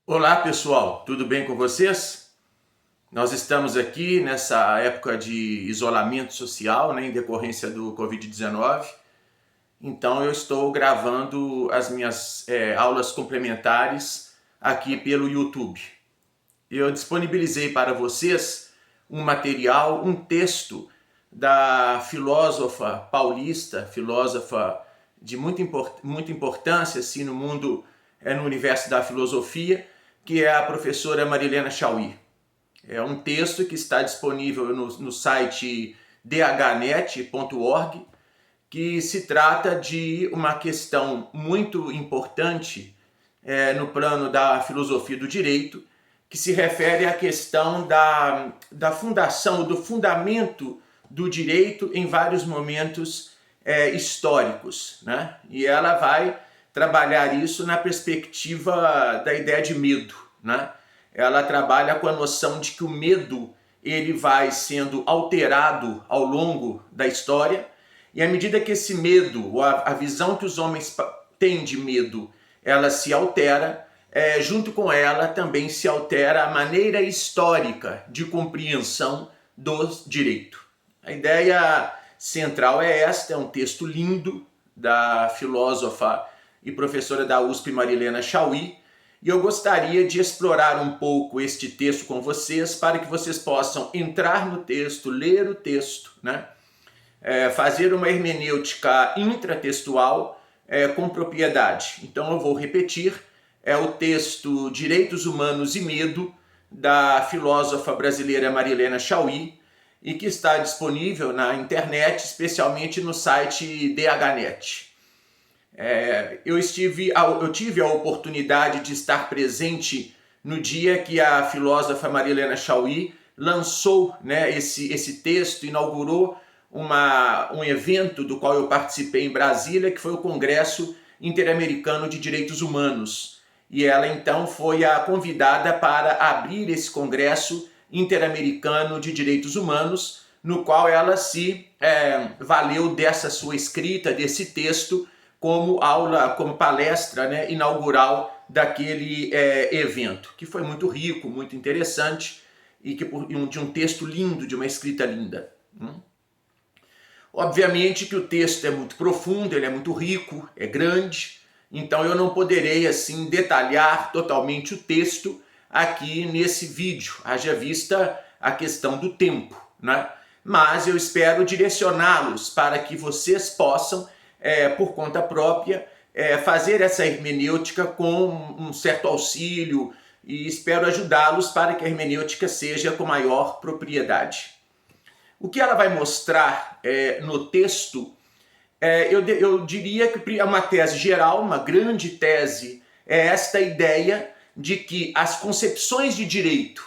Olá pessoal, tudo bem com vocês? Nós estamos aqui nessa época de isolamento social, né, em decorrência do Covid-19. Então eu estou gravando as minhas aulas complementares aqui pelo YouTube. Eu disponibilizei para vocês um material, um texto da filósofa paulista, filósofa de muita importância assim, no mundo, no universo da filosofia, que é a professora Marilena Chaui. É um texto que está disponível no site dhnet.org, que se trata de uma questão muito importante no plano da filosofia do direito, que se refere à questão da fundação, do fundamento do direito em vários momentos históricos, né? E ela vai trabalhar isso na perspectiva da ideia de medo, né? Ela trabalha com a noção de que o medo ele vai sendo alterado ao longo da história, e à medida que esse medo, a visão que os homens têm de medo, ela se altera, junto com ela também se altera a maneira histórica de compreensão do direito. A ideia central é esta, é um texto lindo da filósofa e professora da USP Marilena Chaui, e eu gostaria de explorar um pouco este texto com vocês para que vocês possam entrar no texto, ler o texto, né? Fazer uma hermenêutica intratextual com propriedade. Então eu vou repetir, é o texto Direitos Humanos e Medo, da filósofa brasileira Marilena Chaui, e que está disponível na internet, especialmente no site dhnet. Eu tive a oportunidade de estar presente no dia que a filósofa Marilena Chaui lançou, né, esse texto, inaugurou um evento do qual eu participei em Brasília, que foi o Congresso Interamericano de Direitos Humanos. E ela então foi a convidada para abrir esse Congresso Interamericano de Direitos Humanos, no qual ela se valeu dessa sua escrita, desse texto, como aula, como palestra, né, inaugural daquele evento, que foi muito rico, muito interessante, e que de um texto lindo, de uma escrita linda. Obviamente que o texto é muito profundo, ele é muito rico, é grande, então eu não poderei assim detalhar totalmente o texto aqui nesse vídeo, haja vista a questão do tempo, né? Mas eu espero direcioná-los para que vocês possam, por conta própria, fazer essa hermenêutica com um certo auxílio, e espero ajudá-los para que a hermenêutica seja com maior propriedade. O que ela vai mostrar no texto, eu diria que é uma tese geral, uma grande tese, é esta ideia de que as concepções de direito,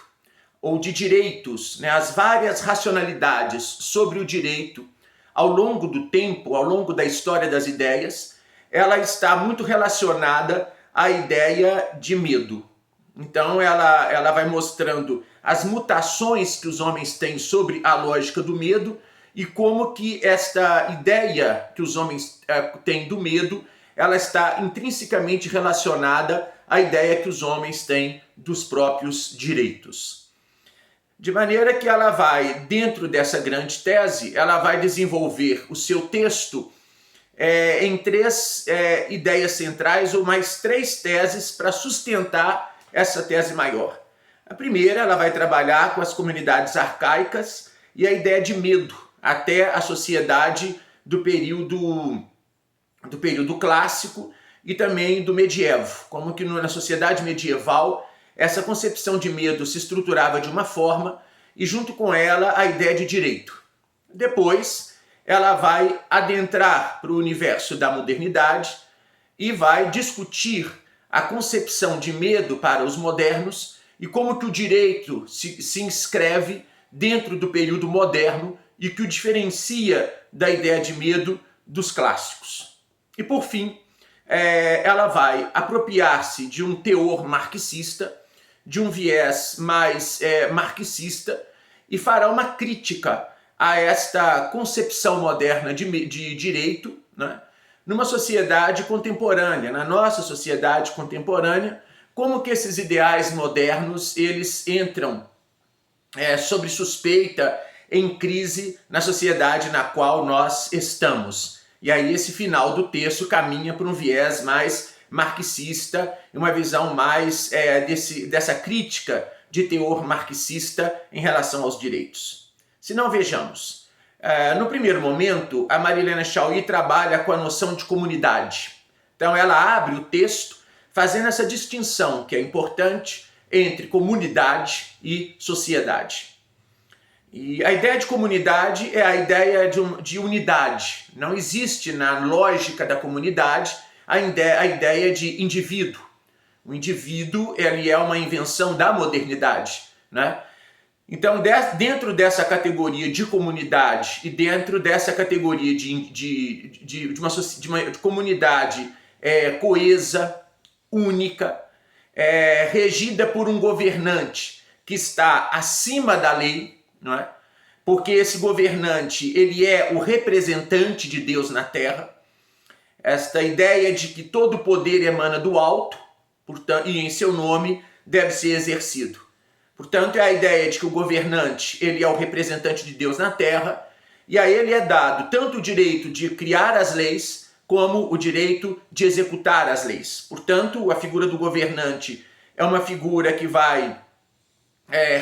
ou de direitos, né, as várias racionalidades sobre o direito, ao longo do tempo, ao longo da história das ideias, ela está muito relacionada à ideia de medo. Então ela vai mostrando as mutações que os homens têm sobre a lógica do medo e como que esta ideia que os homens têm do medo, ela está intrinsecamente relacionada à ideia que os homens têm dos próprios direitos. De maneira que ela vai, dentro dessa grande tese, ela vai desenvolver o seu texto em três ideias centrais, ou mais três teses para sustentar essa tese maior. A primeira, ela vai trabalhar com as comunidades arcaicas e a ideia de medo, até a sociedade do período clássico e também do medievo, como que na sociedade medieval essa concepção de medo se estruturava de uma forma e junto com ela a ideia de direito. Depois ela vai adentrar para o universo da modernidade e vai discutir a concepção de medo para os modernos e como que o direito se inscreve dentro do período moderno e que o diferencia da ideia de medo dos clássicos. E por fim, ela vai apropriar-se de um teor marxista, de um viés mais marxista, e fará uma crítica a esta concepção moderna de direito, né, numa sociedade contemporânea, na nossa sociedade contemporânea, como que esses ideais modernos eles entram sob suspeita, em crise na sociedade na qual nós estamos. E aí esse final do texto caminha para um viés mais marxista, uma visão mais dessa crítica de teor marxista em relação aos direitos. Se não, vejamos. No primeiro momento, a Marilena Chaui trabalha com a noção de comunidade. Então ela abre o texto fazendo essa distinção que é importante entre comunidade e sociedade. E a ideia de comunidade é a ideia de unidade. Não existe na lógica da comunidade a ideia de indivíduo. O indivíduo ele é uma invenção da modernidade, né? Então, dentro dessa categoria de comunidade e dentro dessa categoria de uma comunidade coesa, única, regida por um governante que está acima da lei, não é? Porque esse governante ele é o representante de Deus na terra. Esta ideia de que todo poder emana do alto, portanto, e em seu nome deve ser exercido. Portanto, é a ideia de que o governante ele é o representante de Deus na terra, e a ele é dado tanto o direito de criar as leis, como o direito de executar as leis. Portanto, a figura do governante é uma figura que vai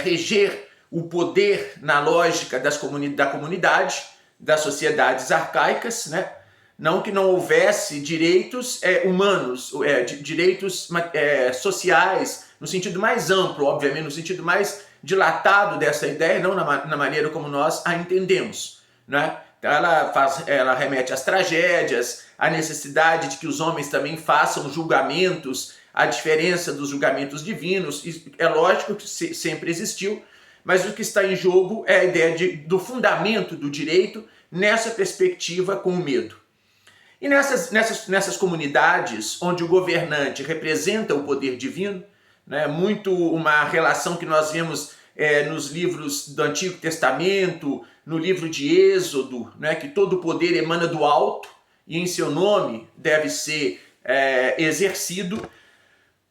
reger o poder na lógica da comunidade, das sociedades arcaicas, né? Não que não houvesse direitos humanos, direitos sociais, no sentido mais amplo, obviamente, no sentido mais dilatado dessa ideia, não na maneira como nós a entendemos, né? Então ela remete às tragédias, à necessidade de que os homens também façam julgamentos, a diferença dos julgamentos divinos. É lógico que sempre existiu, mas o que está em jogo é a ideia do fundamento do direito nessa perspectiva com o medo. E nessas comunidades onde o governante representa o poder divino, né, muito uma relação que nós vemos nos livros do Antigo Testamento, no livro de Êxodo, né, que todo o poder emana do alto e em seu nome deve ser exercido.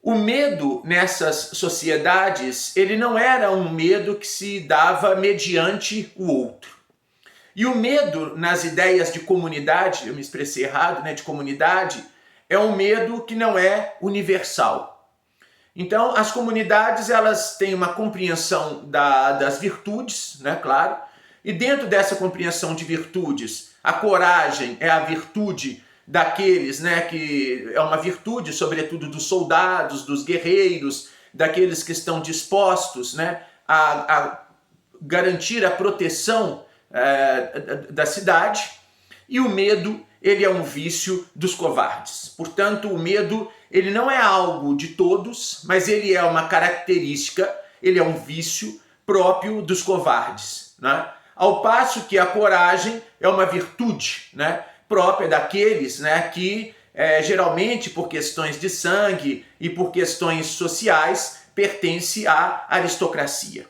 O medo nessas sociedades, ele não era um medo que se dava mediante o outro. E o medo nas ideias de comunidade, eu me expressei errado, né, de comunidade, é um medo que não é universal. Então, as comunidades, elas têm uma compreensão das virtudes, né, claro, e dentro dessa compreensão de virtudes, a coragem é a virtude daqueles, né, que é uma virtude, sobretudo dos soldados, dos guerreiros, daqueles que estão dispostos, né, a garantir a proteção da cidade. E o medo, ele é um vício dos covardes. Portanto, o medo, ele não é algo de todos, mas ele é uma característica, ele é um vício próprio dos covardes, né? Ao passo que a coragem é uma virtude, né, própria daqueles, né, que geralmente por questões de sangue e por questões sociais pertence à aristocracia.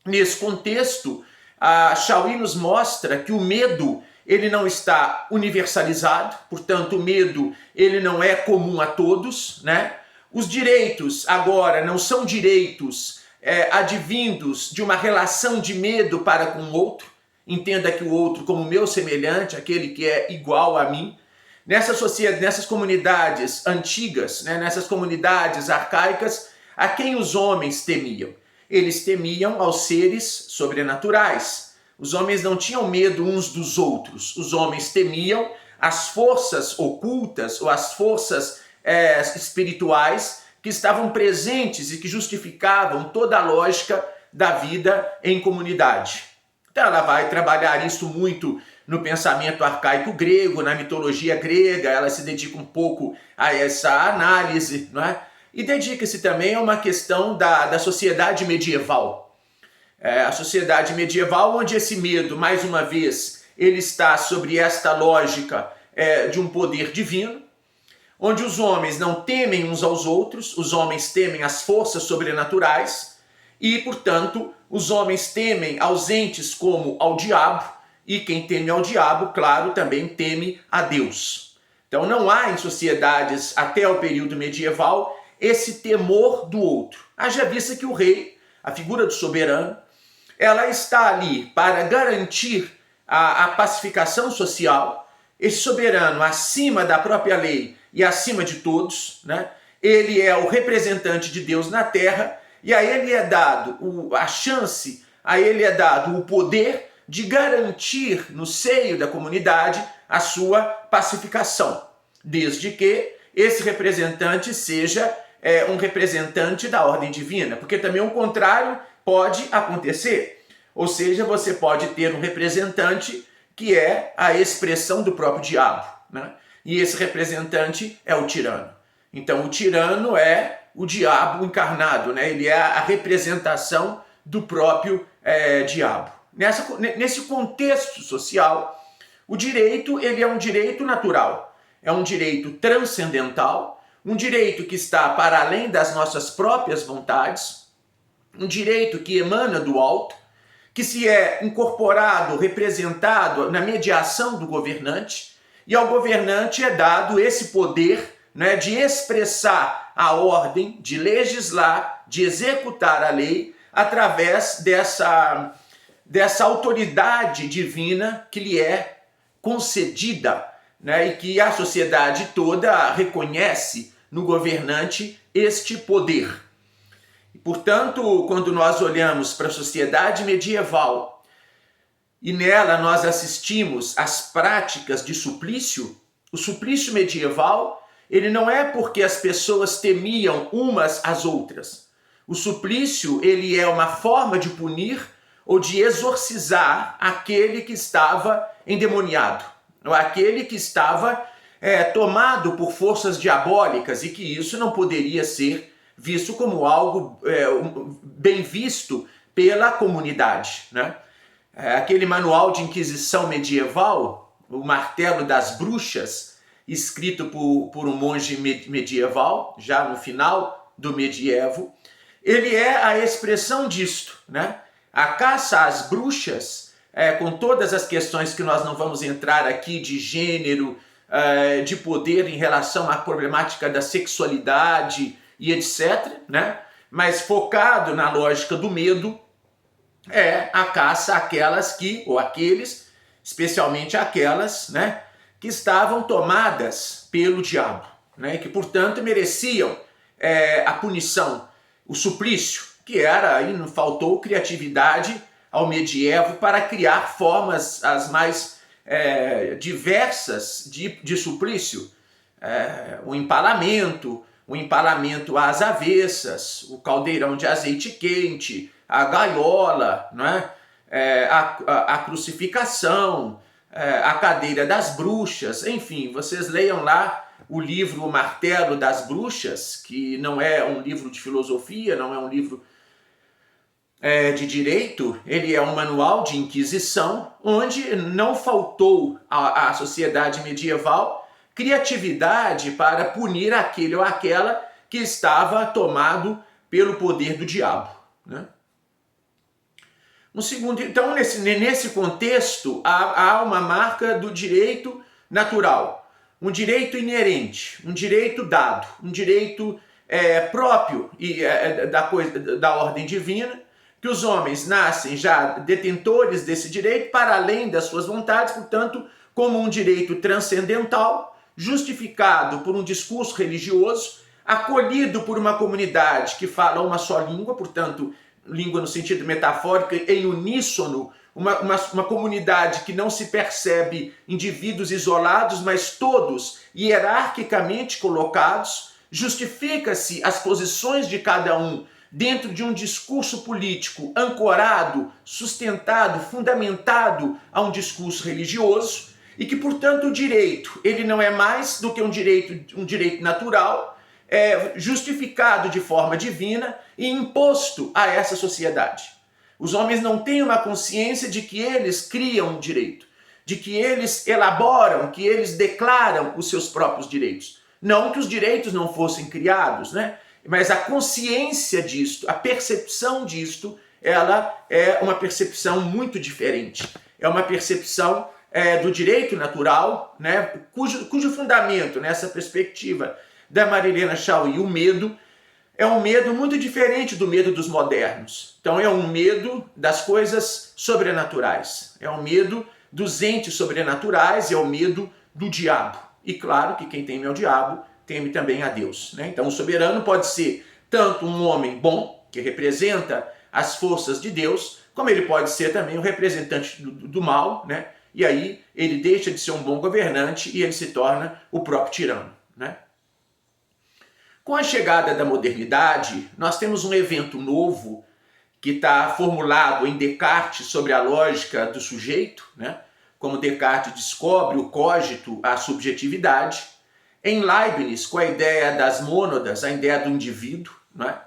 Nesse contexto, a Chaui nos mostra que o medo ele não está universalizado, portanto o medo ele não é comum a todos, né? Os direitos agora não são direitos advindos de uma relação de medo para com o outro. Entenda que o outro como meu semelhante, aquele que é igual a mim. Nessas comunidades antigas, né, nessas comunidades arcaicas, a quem os homens temiam? Eles temiam aos seres sobrenaturais. Os homens não tinham medo uns dos outros. Os homens temiam as forças ocultas ou as forças espirituais que estavam presentes e que justificavam toda a lógica da vida em comunidade. Então ela vai trabalhar isso muito no pensamento arcaico grego, na mitologia grega, ela se dedica um pouco a essa análise, não é? E dedica-se também a uma questão da sociedade medieval. A sociedade medieval onde esse medo, mais uma vez, ele está sobre esta lógica de um poder divino, onde os homens não temem uns aos outros, os homens temem as forças sobrenaturais e, portanto, os homens temem aos entes como ao diabo, e quem teme ao diabo, claro, também teme a Deus. Então não há em sociedades até o período medieval esse temor do outro. Haja vista que o rei, a figura do soberano, ela está ali para garantir a pacificação social. Esse soberano, acima da própria lei e acima de todos, né? Ele é o representante de Deus na terra, e a ele é dado a chance, a ele é dado o poder de garantir no seio da comunidade a sua pacificação, desde que esse representante seja um representante da ordem divina, porque também o contrário pode acontecer. Ou seja, você pode ter um representante que é a expressão do próprio diabo, né? E esse representante é o tirano. Então o tirano é o diabo encarnado, né? Ele é a representação do próprio diabo. Nesse contexto social, o direito ele é um direito natural, é um direito transcendental, um direito que está para além das nossas próprias vontades, um direito que emana do alto, que se é incorporado, representado na mediação do governante, e ao governante é dado esse poder, né, de expressar a ordem, de legislar, de executar a lei através dessa autoridade divina que lhe é concedida, né, e que a sociedade toda reconhece no governante este poder. Portanto, quando nós olhamos para a sociedade medieval e nela nós assistimos às práticas de suplício, o suplício medieval, ele não é porque as pessoas temiam umas às outras. O suplício, ele é uma forma de punir ou de exorcizar aquele que estava endemoniado, ou aquele que estava tomado por forças diabólicas, e que isso não poderia ser visto como algo bem visto pela comunidade, né? Aquele manual de inquisição medieval, o Martelo das Bruxas, escrito por um monge medieval, já no final do medievo, ele é a expressão disto, né? A caça às bruxas, com todas as questões que nós não vamos entrar aqui de gênero, de poder em relação à problemática da sexualidade e etc., né? Mas focado na lógica do medo, é a caça àquelas que, ou aqueles, especialmente aquelas, né, que estavam tomadas pelo diabo, né, e que, portanto, mereciam a punição, o suplício, que era, aí não faltou criatividade ao medievo para criar formas as mais diversas de suplício. O empalamento às avessas, o caldeirão de azeite quente, a gaiola, né? A crucificação, a cadeira das bruxas, enfim, vocês leiam lá o livro O Martelo das Bruxas, que não é um livro de filosofia, não é um livro de direito, ele é um manual de inquisição, onde não faltou à sociedade medieval criatividade para punir aquele ou aquela que estava tomado pelo poder do diabo, né? Então, nesse contexto, há uma marca do direito natural, um direito inerente, um direito dado, um direito próprio da ordem divina, que os homens nascem já detentores desse direito para além das suas vontades, portanto, como um direito transcendental, justificado por um discurso religioso, acolhido por uma comunidade que fala uma só língua, portanto, língua no sentido metafórico, em uníssono, uma comunidade que não se percebe indivíduos isolados, mas todos hierarquicamente colocados, justifica-se as posições de cada um dentro de um discurso político ancorado, sustentado, fundamentado a um discurso religioso, e que, portanto, o direito ele não é mais do que um direito natural, justificado de forma divina e imposto a essa sociedade. Os homens não têm uma consciência de que eles criam um direito, de que eles elaboram, que eles declaram os seus próprios direitos. Não que os direitos não fossem criados, né? Mas a consciência disto, a percepção disto, ela é uma percepção muito diferente. É uma percepção do direito natural, né, cujo fundamento nessa perspectiva da Marilena Chauí, o medo, é um medo muito diferente do medo dos modernos. Então é um medo das coisas sobrenaturais, é um medo dos entes sobrenaturais, é o medo do diabo. E claro que quem teme ao diabo, teme também a Deus, né? Então o soberano pode ser tanto um homem bom, que representa as forças de Deus, como ele pode ser também um representante do mal, né? E aí ele deixa de ser um bom governante e ele se torna o próprio tirano, né? Com a chegada da modernidade, nós temos um evento novo que está formulado em Descartes sobre a lógica do sujeito, né? Como Descartes descobre o cogito, a subjetividade, em Leibniz com a ideia das mônadas, a ideia do indivíduo, né?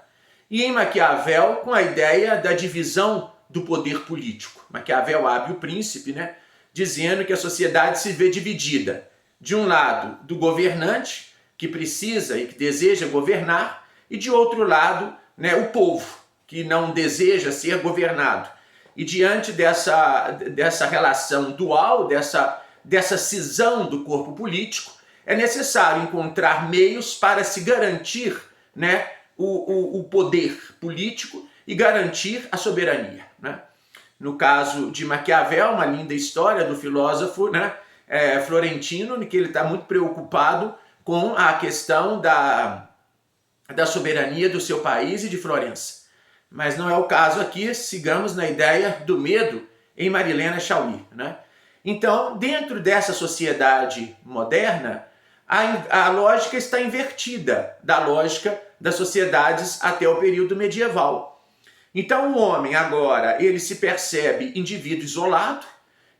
E em Maquiavel com a ideia da divisão do poder político. Maquiavel abre o Príncipe, né? Dizendo que a sociedade se vê dividida, de um lado do governante, que precisa e que deseja governar, e de outro lado, né, o povo, que não deseja ser governado. E diante dessa relação dual, dessa cisão do corpo político, é necessário encontrar meios para se garantir, né, o poder político e garantir a soberania, né? No caso de Maquiavel, uma linda história do filósofo, né, florentino, em que ele está muito preocupado com a questão da soberania do seu país e de Florença. Mas não é o caso aqui, sigamos na ideia do medo em Marilena Chaui, né? Então, dentro dessa sociedade moderna, a lógica está invertida da lógica das sociedades até o período medieval. Então o homem agora, ele se percebe indivíduo isolado,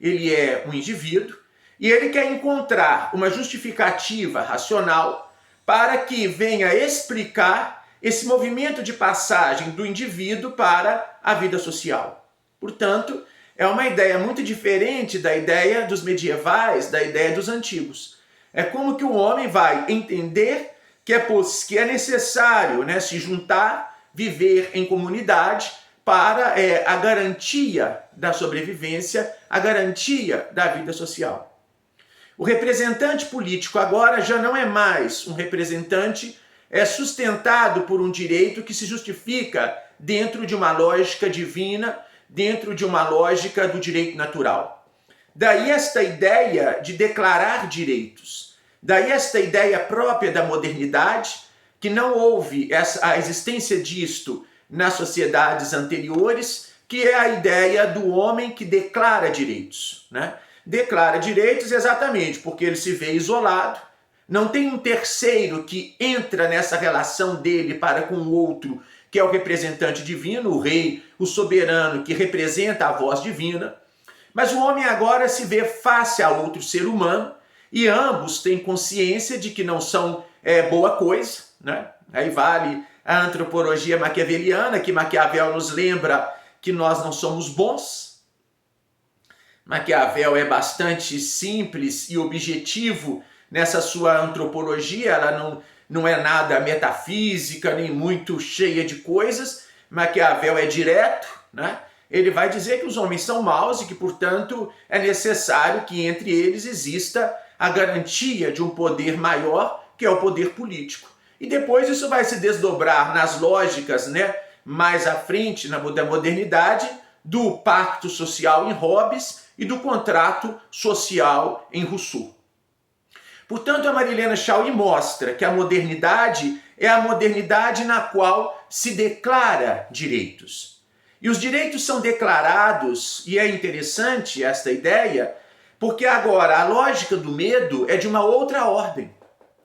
ele é um indivíduo, e ele quer encontrar uma justificativa racional para que venha explicar esse movimento de passagem do indivíduo para a vida social. Portanto, é uma ideia muito diferente da ideia dos medievais, da ideia dos antigos. É como que o homem vai entender que é necessário, né, se juntar, viver em comunidade para a garantia da sobrevivência, a garantia da vida social. O representante político agora já não é mais um representante sustentado por um direito que se justifica dentro de uma lógica divina, dentro de uma lógica do direito natural. Daí esta ideia de declarar direitos, daí esta ideia própria da modernidade, que não houve a existência disto nas sociedades anteriores, que é a ideia do homem que declara direitos, né? Declara direitos exatamente porque ele se vê isolado, não tem um terceiro que entra nessa relação dele para com o outro, que é o representante divino, o rei, o soberano, que representa a voz divina. Mas o homem agora se vê face a outro ser humano e ambos têm consciência de que não são boa coisa, né? Aí vale a antropologia maquiaveliana, que Maquiavel nos lembra que nós não somos bons. Maquiavel é bastante simples e objetivo nessa sua antropologia, ela não é nada metafísica, nem muito cheia de coisas. Maquiavel é direto, né? Ele vai dizer que os homens são maus e que, portanto, é necessário que entre eles exista a garantia de um poder maior, que é o poder político. E depois isso vai se desdobrar nas lógicas, né, mais à frente da modernidade, do pacto social em Hobbes e do contrato social em Rousseau. Portanto, a Marilena Chaui mostra que a modernidade é a modernidade na qual se declara direitos. E os direitos são declarados, e é interessante esta ideia, porque agora a lógica do medo é de uma outra ordem.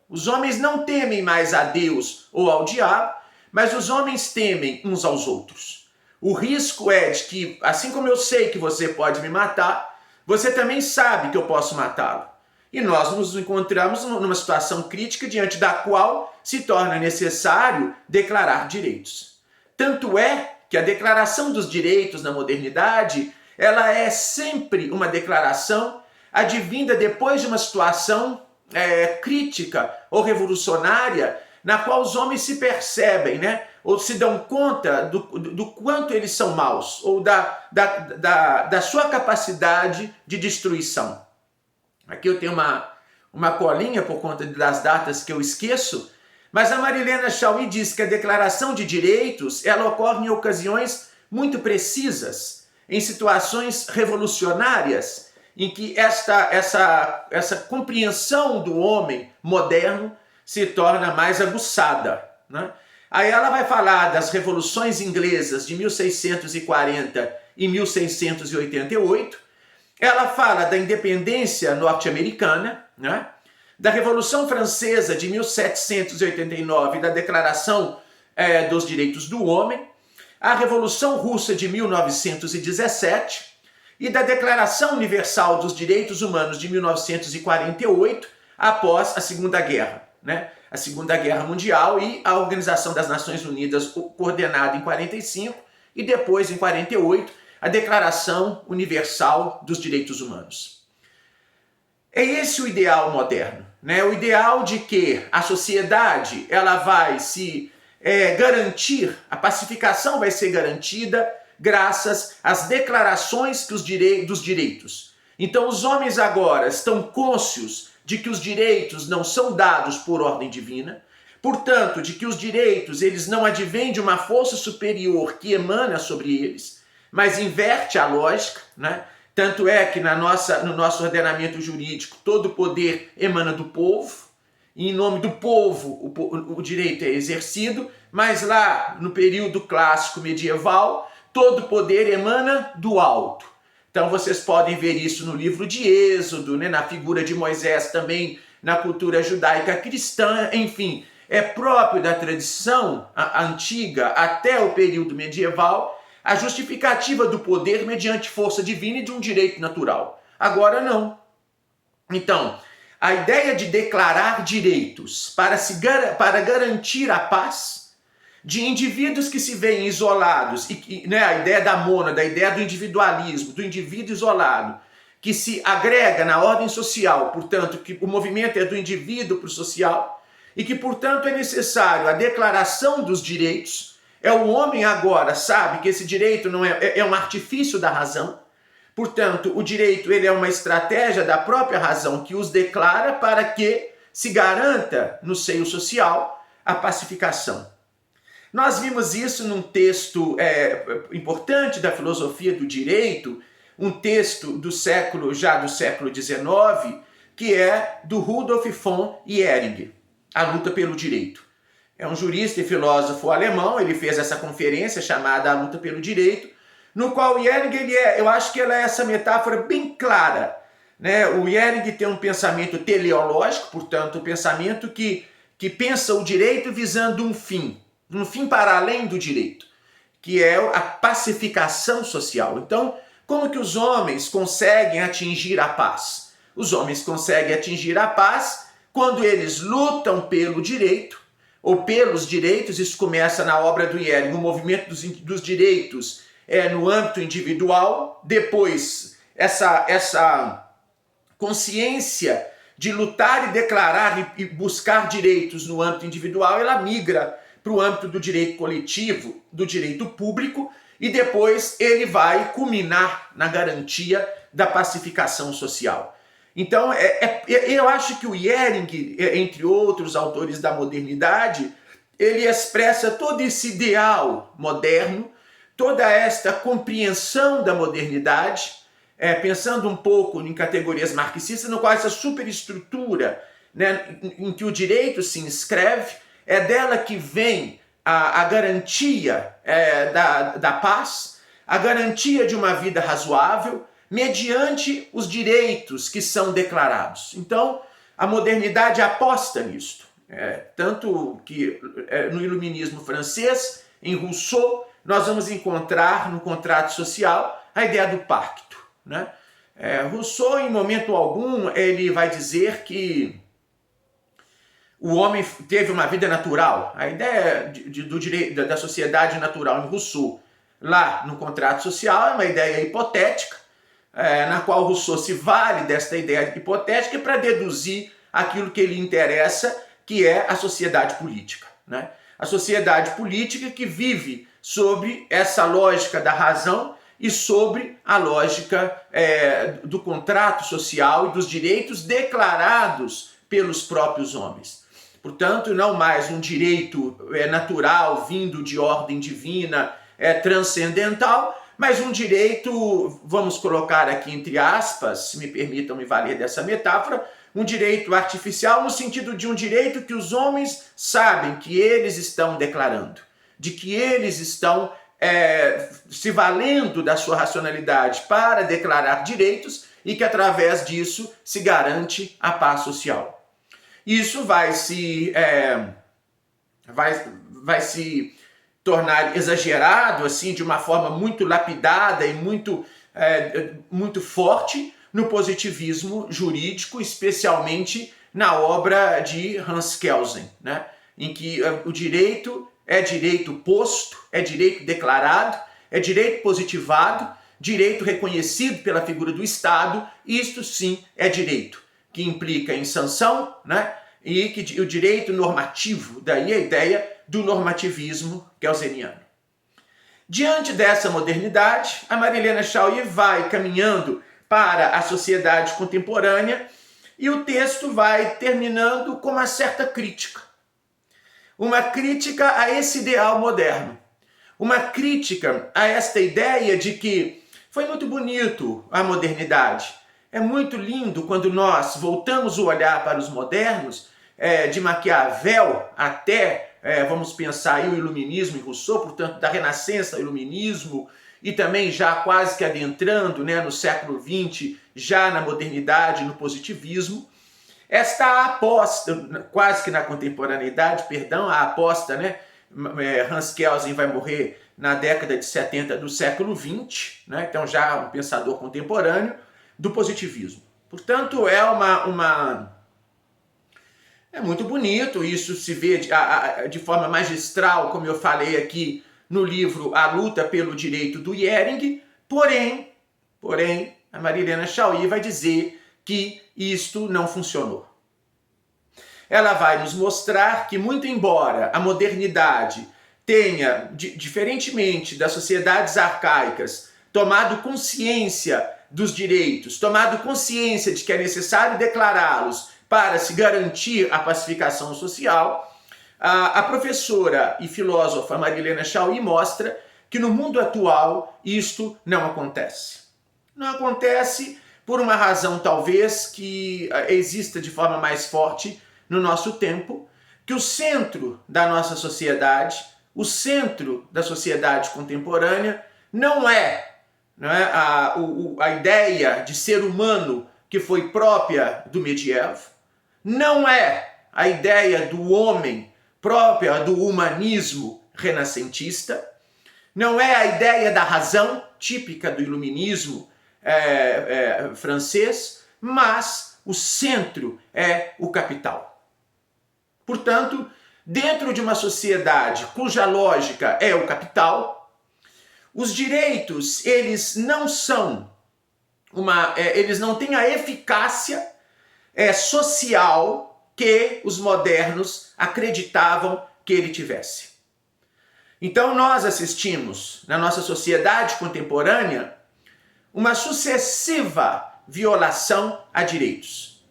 Os homens não temem mais a Deus ou ao diabo, mas os homens temem uns aos outros. O risco é de que, assim como eu sei que você pode me matar, você também sabe que eu posso matá-lo. E nós nos encontramos numa situação crítica diante da qual se torna necessário declarar direitos. Tanto é que a declaração dos direitos na modernidade, ela é sempre uma declaração advinda depois de uma situação crítica ou revolucionária, na qual os homens se percebem, né? Ou se dão conta do quanto eles são maus, ou da sua capacidade de destruição. Aqui eu tenho uma colinha por conta das datas que eu esqueço, Mas a Marilena Chaui diz que a declaração de direitos ela ocorre em ocasiões muito precisas, em situações revolucionárias, em que essa compreensão do homem moderno se torna mais aguçada, né? Aí ela vai falar das revoluções inglesas de 1640 e 1688, ela fala da independência norte-americana, né? Da Revolução Francesa de 1789, da Declaração dos Direitos do Homem, a Revolução Russa de 1917 e da Declaração Universal dos Direitos Humanos de 1948, após a Segunda Guerra, né? A Segunda Guerra Mundial e a Organização das Nações Unidas, coordenada em 45, e depois, em 48, a Declaração Universal dos Direitos Humanos. É esse o ideal moderno, né? O ideal de que a sociedade ela vai se garantir, a pacificação vai ser garantida graças às declarações dos direitos. Então os homens agora estão cônscios de que os direitos não são dados por ordem divina, portanto, de que os direitos eles não advêm de uma força superior que emana sobre eles, mas inverte a lógica, né? Tanto é que no nosso ordenamento jurídico todo o poder emana do povo, e em nome do povo o direito é exercido, mas lá no período clássico medieval todo o poder emana do alto. Então vocês podem ver isso no livro de Êxodo, né, na figura de Moisés também, na cultura judaica cristã, enfim, é próprio da tradição antiga até o período medieval a justificativa do poder mediante força divina e de um direito natural. Agora não. Então, a ideia de declarar direitos para garantir a paz de indivíduos que se veem isolados, né, a ideia da mônada, a ideia do individualismo, do indivíduo isolado, que se agrega na ordem social, portanto, que o movimento é do indivíduo para o social, e que, portanto, é necessário a declaração dos direitos. O homem agora sabe que esse direito não é um artifício da razão, portanto, o direito ele é uma estratégia da própria razão que os declara para que se garanta no seio social a pacificação. Nós vimos isso num texto importante da filosofia do direito, um texto do século XIX, que é do Rudolf von Ehring, A Luta pelo Direito. É um jurista e filósofo alemão, ele fez essa conferência chamada A Luta pelo Direito, no qual o Ehring, eu acho que ela é essa metáfora bem clara, né? O Ehring tem um pensamento teleológico, portanto, um pensamento que pensa o direito visando um fim para além do direito, que é a pacificação social. Então, como que os homens conseguem atingir a paz? Os homens conseguem atingir a paz quando eles lutam pelo direito, ou pelos direitos. Isso começa na obra do Ehring, o movimento dos direitos no âmbito individual, depois essa consciência de lutar e declarar e buscar direitos no âmbito individual, ela migra para o âmbito do direito coletivo, do direito público, e depois ele vai culminar na garantia da pacificação social. Então, eu acho que o Ehring, entre outros autores da modernidade, ele expressa todo esse ideal moderno, toda esta compreensão da modernidade, pensando um pouco em categorias marxistas, no qual essa superestrutura, né, em que o direito se inscreve, é dela que vem a garantia da paz, a garantia de uma vida razoável, mediante os direitos que são declarados. Então, a modernidade aposta nisto. Tanto que no iluminismo francês, em Rousseau, nós vamos encontrar no contrato social a ideia do pacto, né? Rousseau, em momento algum, ele vai dizer que o homem teve uma vida natural. A ideia do direito da sociedade natural em Rousseau, lá no contrato social, é uma ideia hipotética, na qual Rousseau se vale desta ideia hipotética para deduzir aquilo que lhe interessa, que é a sociedade política, né? A sociedade política que vive sobre essa lógica da razão e sobre a lógica do contrato social e dos direitos declarados pelos próprios homens. Portanto, não mais um direito natural, vindo de ordem divina, transcendental, mas um direito, vamos colocar aqui entre aspas, se me permitam me valer dessa metáfora, um direito artificial no sentido de um direito que os homens sabem que eles estão declarando, de que eles estão se valendo da sua racionalidade para declarar direitos e que através disso se garante a paz social. Isso vai se tornar exagerado assim de uma forma muito lapidada e muito forte no positivismo jurídico, especialmente na obra de Hans Kelsen, né? Em que o direito é direito posto, é direito declarado, é direito positivado, direito reconhecido pela figura do Estado. Isto sim é direito, que implica em sanção, né? E que o direito normativo, daí a ideia do normativismo kelseniano. Diante dessa modernidade, a Marilena Chaui vai caminhando para a sociedade contemporânea e o texto vai terminando com uma certa crítica. Uma crítica a esse ideal moderno. Uma crítica a esta ideia de que foi muito bonito a modernidade. É muito lindo quando nós voltamos o olhar para os modernos, de Maquiavel até, vamos pensar aí o iluminismo em Rousseau, portanto da Renascença ao iluminismo, e também já quase que adentrando, né, no século XX, já na modernidade, no positivismo. Esta aposta, quase que na contemporaneidade, perdão, a aposta, né, Hans Kelsen vai morrer na década de 70 do século XX, né, então já um pensador contemporâneo, do positivismo. Portanto, é muito bonito, isso se vê de forma magistral, como eu falei aqui no livro A Luta pelo Direito do Jhering, porém, a Marilena Chaui vai dizer que isto não funcionou. Ela vai nos mostrar que, muito embora a modernidade tenha, diferentemente das sociedades arcaicas, tomado consciência dos direitos, tomado consciência de que é necessário declará-los para se garantir a pacificação social, a professora e filósofa Marilena Chaui mostra que no mundo atual isto não acontece. Não acontece por uma razão talvez que exista de forma mais forte no nosso tempo, que o centro da nossa sociedade, o centro da sociedade contemporânea, não é a ideia de ser humano que foi própria do medievo, não é a ideia do homem própria do humanismo renascentista, não é a ideia da razão típica do iluminismo francês, mas o centro é o capital. Portanto, dentro de uma sociedade cuja lógica é o capital, os direitos, eles não têm a eficácia social que os modernos acreditavam que ele tivesse. Então nós assistimos, na nossa sociedade contemporânea, uma sucessiva violação a direitos.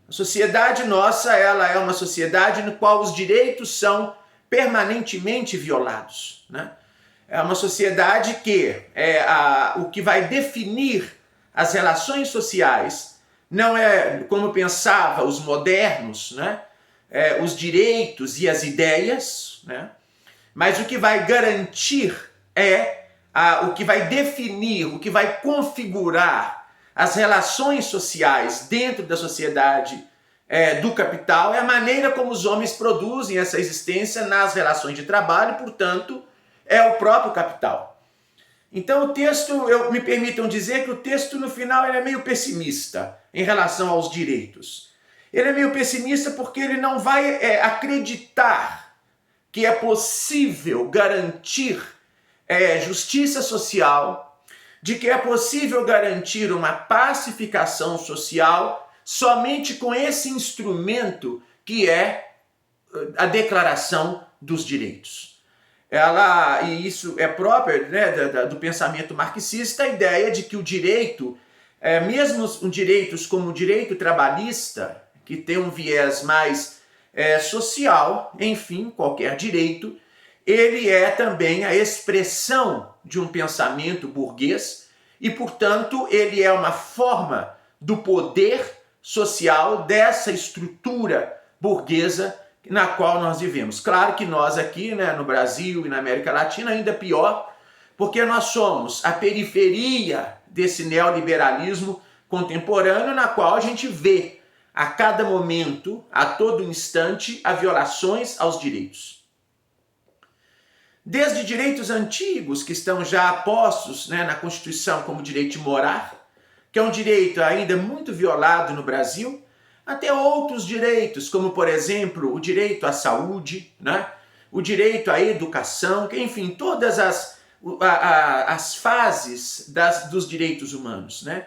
A sociedade nossa, ela é uma sociedade no qual os direitos são permanentemente violados, né? É uma sociedade que o que vai definir as relações sociais não é, como pensava os modernos, né? Os direitos e as ideias, né? Mas o que vai garantir o que vai definir, o que vai configurar as relações sociais dentro da sociedade do capital é a maneira como os homens produzem essa existência nas relações de trabalho, portanto, é o próprio capital. Então o texto, me permitam dizer que o texto no final ele é meio pessimista em relação aos direitos. Ele é meio pessimista porque ele não vai acreditar que é possível garantir justiça social, de que é possível garantir uma pacificação social somente com esse instrumento que é a Declaração dos Direitos. E isso é próprio, né, do pensamento marxista, a ideia de que o direito, mesmo direitos como o direito trabalhista, que tem um viés mais social, enfim, qualquer direito, ele é também a expressão de um pensamento burguês e, portanto, ele é uma forma do poder social dessa estrutura burguesa na qual nós vivemos. Claro que nós aqui, né, no Brasil e na América Latina, ainda pior, porque nós somos a periferia desse neoliberalismo contemporâneo, na qual a gente vê a cada momento, a todo instante, as violações aos direitos. Desde direitos antigos, que estão já postos, né, na Constituição como direito de morar, que é um direito ainda muito violado no Brasil, até outros direitos, como, por exemplo, o direito à saúde, né, o direito à educação, enfim, todas as fases dos direitos humanos, né?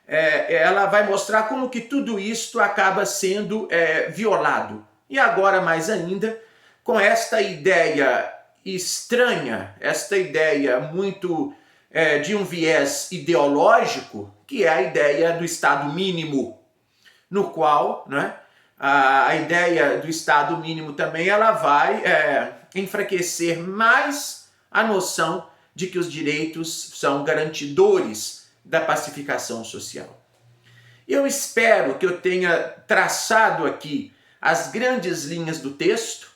Ela vai mostrar como que tudo isto acaba sendo violado. E agora, mais ainda, com esta ideia estranha, esta ideia muito de um viés ideológico, que é a ideia do Estado mínimo, no qual, né, a ideia do Estado mínimo também ela vai enfraquecer mais a noção de que os direitos são garantidores da pacificação social. Eu espero que eu tenha traçado aqui as grandes linhas do texto.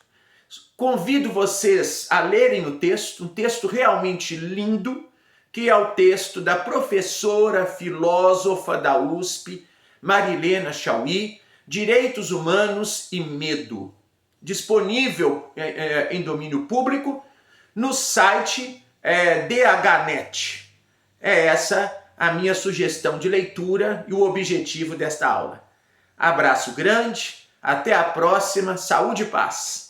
Convido vocês a lerem o texto, um texto realmente lindo, que é o texto da professora filósofa da USP, Marilena Chaui, Direitos Humanos e Medo, disponível em domínio público no site DHNet. É essa a minha sugestão de leitura e o objetivo desta aula. Abraço grande, até a próxima, saúde e paz!